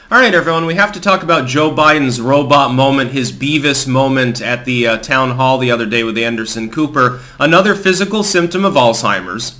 All right, everyone, we have to talk about Joe Biden's robot moment, his Beavis moment at the town hall the other day with Anderson Cooper. Another physical symptom of Alzheimer's,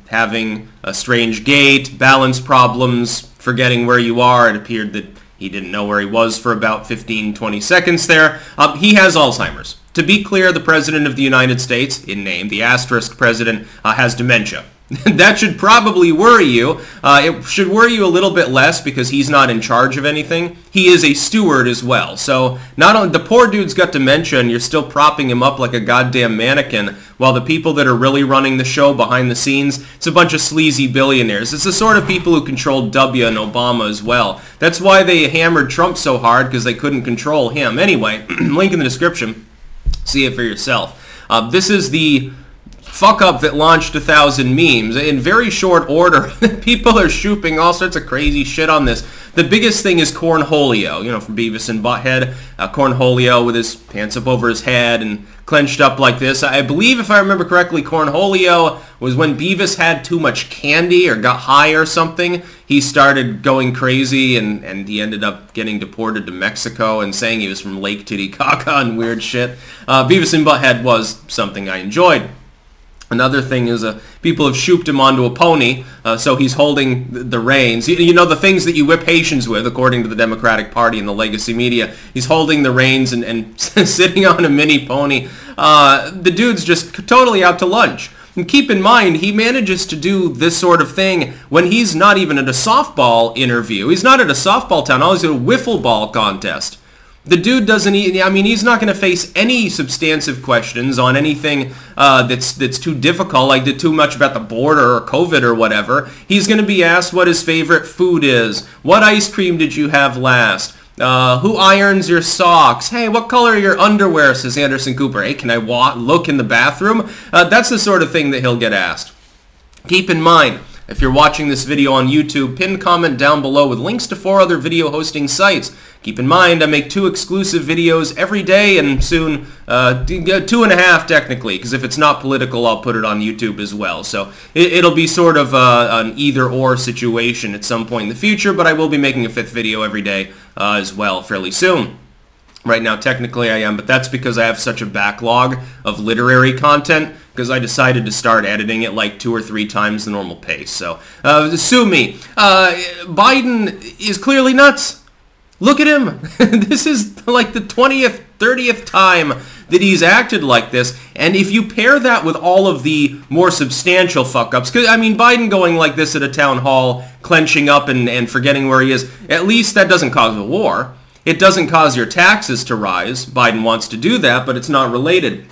having a strange gait, balance problems, forgetting where you are. It appeared that he didn't know where he was for about 15-20 seconds there. He has Alzheimer's. To be clear, the President of the United States, in name, the asterisk president, has dementia. That should probably worry you. It should worry you a little bit less because he's not in charge of anything. He is a steward as well. So not only the poor dude's got dementia and you're still propping him up like a goddamn mannequin, while the people that are really running the show behind the scenes, it's a bunch of sleazy billionaires. It's the sort of people who controlled W and Obama as well. That's why they hammered Trump so hard, because they couldn't control him. Anyway, link in the description. See it for yourself. This is the fuck up that launched 1,000 memes. In very short order, people are shooping all sorts of crazy shit on this. The biggest thing is Cornholio, you know, from Beavis and Butthead. Cornholio with his pants up over his head and clenched up like this. I believe, if I remember correctly, Cornholio was when Beavis had too much candy or got high or something. He started going crazy and he ended up getting deported to Mexico and saying he was from Lake Titicaca and weird shit. Beavis and Butthead was something I enjoyed. Another thing is people have shooped him onto a pony, so he's holding the reins. You know, the things that you whip Haitians with, according to the Democratic Party and the legacy media. He's holding the reins and sitting on a mini pony. The dude's just totally out to lunch. And keep in mind, he manages to do this sort of thing when he's not even at a softball interview. He's not at a softball town hall. He's at a wiffle ball contest. The dude doesn't, I mean, he's not going to face any substantive questions on anything that's too difficult, like too much about the border or COVID or whatever. He's going to be asked what his favorite food is. What ice cream did you have last? Who irons your socks? Hey, what color are your underwear, says Anderson Cooper. Hey, can I look in the bathroom? That's the sort of thing that he'll get asked. Keep in mind, if you're watching this video on YouTube, pin comment down below with links to 4 other video hosting sites. Keep in mind, I make 2 exclusive videos every day and soon 2.5 technically, because if it's not political, I'll put it on YouTube as well. So it'll be sort of an either-or situation at some point in the future, but I will be making a 5th video every day as well fairly soon. Right now, technically I am, but that's because I have such a backlog of literary content, because I decided to start editing it like 2 or 3 times the normal pace. So, sue me. Biden is clearly nuts. Look at him. This is like the 20th, 30th time that he's acted like this. And if you pair that with all of the more substantial fuck-ups, because, I mean, Biden going like this at a town hall, clenching up and forgetting where he is, at least that doesn't cause a war. It doesn't cause your taxes to rise. Biden wants to do that, but it's not related.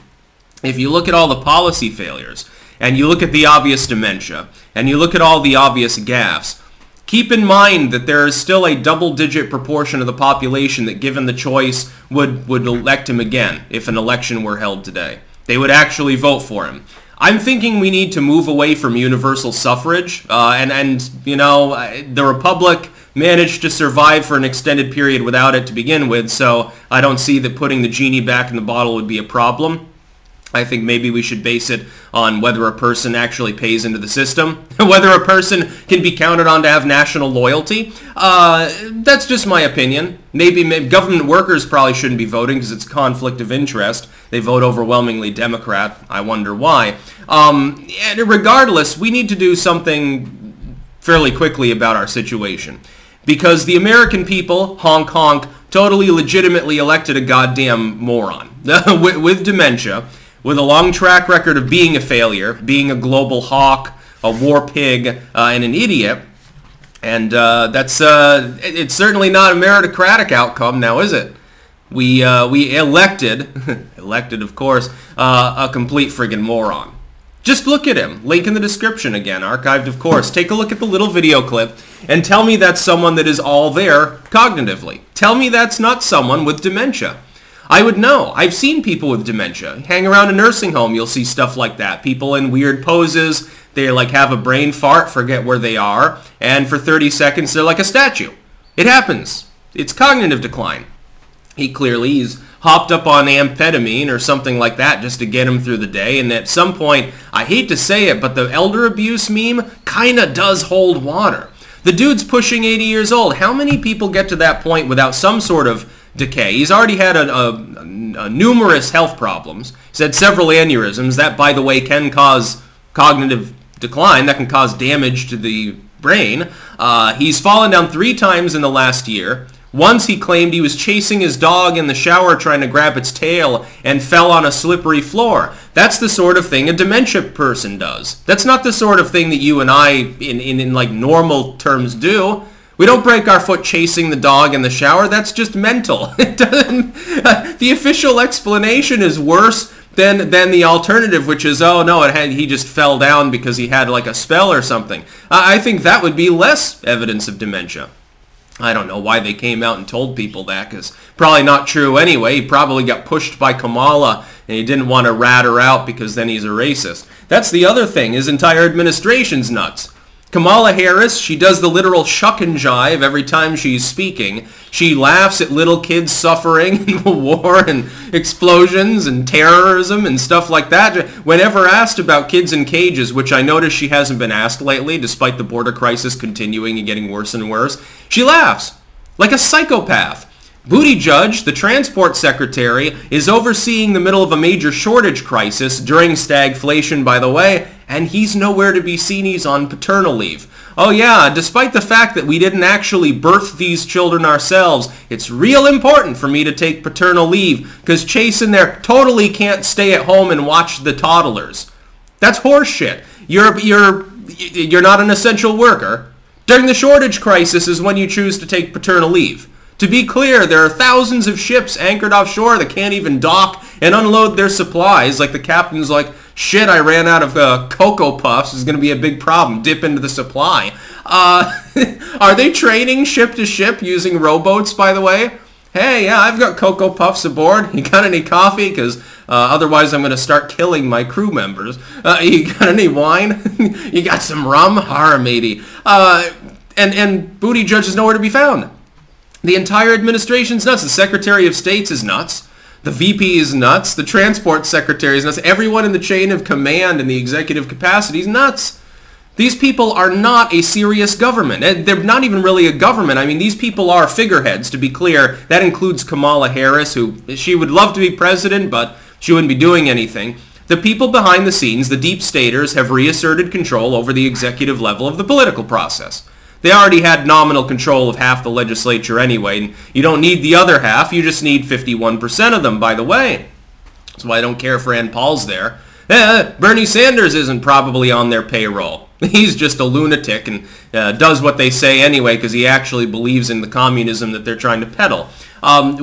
If you look at all the policy failures, and you look at the obvious dementia, and you look at all the obvious gaffes, keep in mind that there is still a double-digit proportion of the population that, given the choice, would elect him again if an election were held today. They would actually vote for him. I'm thinking we need to move away from universal suffrage, and you know, the Republic managed to survive for an extended period without it to begin with, so I don't see that putting the genie back in the bottle would be a problem. I think maybe we should base it on whether a person actually pays into the system, whether a person can be counted on to have national loyalty. That's just my opinion. Maybe government workers probably shouldn't be voting because it's a conflict of interest. They vote overwhelmingly Democrat. I wonder why. And regardless, we need to do something fairly quickly about our situation. Because the American people, honk honk, totally legitimately elected a goddamn moron with dementia, with a long track record of being a failure, being a global hawk, a war pig, and an idiot. And it's certainly not a meritocratic outcome now, is it? We elected, of course, a complete friggin' moron. Just look at him. Link in the description again, archived of course. Take a look at the little video clip and tell me that's someone that is all there cognitively. Tell me that's not someone with dementia. I would know. I've seen people with dementia. Hang around a nursing home, you'll see stuff like that. People in weird poses, they like have a brain fart, forget where they are, and for 30 seconds they're like a statue. It happens. It's cognitive decline. He's hopped up on amphetamine or something like that just to get him through the day, and at some point, I hate to say it, but the elder abuse meme kinda does hold water. The dude's pushing 80 years old. How many people get to that point without some sort of decay? He's already had numerous health problems. He's had several aneurysms. That, by the way, can cause cognitive decline. That can cause damage to the brain. He's fallen down 3 times in the last year. Once he claimed he was chasing his dog in the shower trying to grab its tail and fell on a slippery floor. That's the sort of thing a dementia person does. That's not the sort of thing that you and I, in like normal terms, do. We don't break our foot chasing the dog in the shower. That's just mental. It doesn't, the official explanation is worse than the alternative, which is, oh no, he just fell down because he had like a spell or something. I think that would be less evidence of dementia. I don't know why they came out and told people that, because probably not true anyway. He probably got pushed by Kamala, and he didn't want to rat her out because then he's a racist. That's the other thing. His entire administration's nuts. Kamala Harris, she does the literal shuck and jive every time she's speaking. She laughs at little kids suffering in war and explosions and terrorism and stuff like that. Whenever asked about kids in cages, which I notice she hasn't been asked lately, despite the border crisis continuing and getting worse and worse, she laughs like a psychopath. Buttigieg, the transport secretary, is overseeing the middle of a major shortage crisis during stagflation, by the way, and he's nowhere to be seen. He's on paternal leave. Oh yeah, despite the fact that we didn't actually birth these children ourselves, it's real important for me to take paternal leave because Chase in there totally can't stay at home and watch the toddlers. That's horseshit. You're not an essential worker. During the shortage crisis is when you choose to take paternal leave. To be clear, there are thousands of ships anchored offshore that can't even dock and unload their supplies. Like the captain's like, shit, I ran out of Cocoa Puffs. This is going to be a big problem. Dip into the supply. Are they training ship to ship using rowboats, by the way? Hey, yeah, I've got Cocoa Puffs aboard. You got any coffee? Because otherwise I'm going to start killing my crew members. You got any wine? You got some rum? Har, matey. And Buttigieg is nowhere to be found. The entire administration's nuts. The Secretary of State is nuts. The VP is nuts. The Transport Secretary is nuts. Everyone in the chain of command in the executive capacity is nuts. These people are not a serious government. They're not even really a government. I mean, these people are figureheads, to be clear. That includes Kamala Harris, who she would love to be president, but she wouldn't be doing anything. The people behind the scenes, the deep staters, have reasserted control over the executive level of the political process. They already had nominal control of half the legislature anyway, and you don't need the other half, you just need 51% of them, by the way. That's why I don't care if Rand Paul's there. Bernie Sanders isn't probably on their payroll. He's just a lunatic and does what they say anyway because he actually believes in the communism that they're trying to peddle.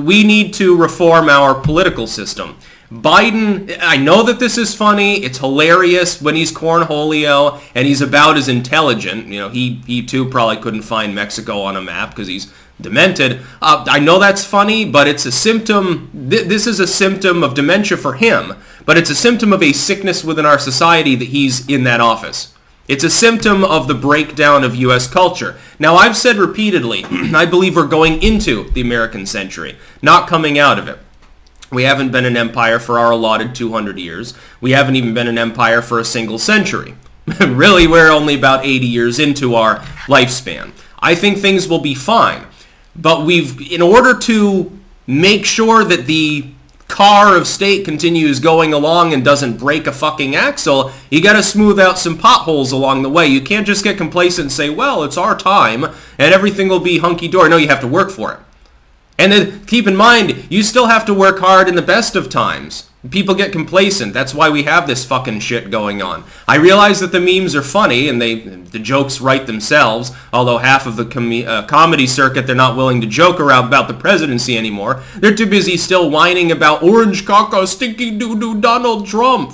We need to reform our political system. Biden, I know that this is funny, it's hilarious when he's Cornholio, and he's about as intelligent. You know, he too probably couldn't find Mexico on a map because he's demented. I know that's funny, but it's a symptom, this is a symptom of dementia for him, but it's a symptom of a sickness within our society that he's in that office. It's a symptom of the breakdown of U.S. culture. Now, I've said repeatedly, I believe we're going into the American century, not coming out of it. We haven't been an empire for our allotted 200 years. We haven't even been an empire for a single century. Really, we're only about 80 years into our lifespan. I think things will be fine. But in order to make sure that the car of state continues going along and doesn't break a fucking axle, you got to smooth out some potholes along the way. You can't just get complacent and say, well, it's our time and everything will be hunky-dory. No, you have to work for it. And then keep in mind, you still have to work hard in the best of times. People get complacent. That's why we have this fucking shit going on. I realize that the memes are funny and the jokes write themselves, although half of the comedy circuit, they're not willing to joke around about the presidency anymore. They're too busy still whining about orange caca, stinky doo-doo Donald Trump.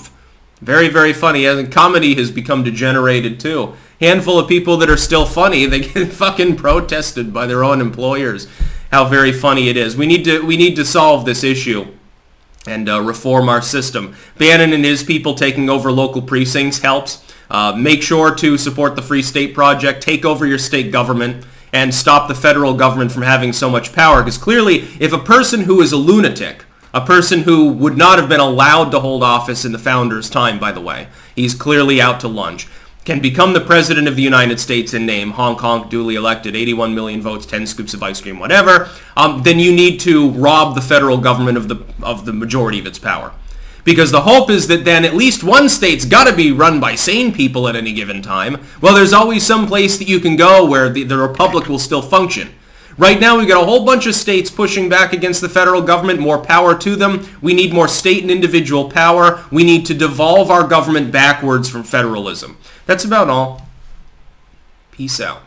Very, very funny. And comedy has become degenerated too. Handful of people that are still funny, they get fucking protested by their own employers. How very funny it is. We need to solve this issue and reform our system. Bannon and his people taking over local precincts helps. Make sure to support the Free State Project. Take over your state government and stop the federal government from having so much power. Because clearly, if a person who is a lunatic, a person who would not have been allowed to hold office in the founder's time, by the way, he's clearly out to lunch, can become the president of the United States in name, honk honk, duly elected, 81 million votes, 10 scoops of ice cream, whatever, then you need to rob the federal government of the majority of its power. Because the hope is that then at least one state's got to be run by sane people at any given time. Well, there's always some place that you can go where the republic will still function. Right now, we've got a whole bunch of states pushing back against the federal government. More power to them. We need more state and individual power. We need to devolve our government backwards from federalism. That's about all. Peace out.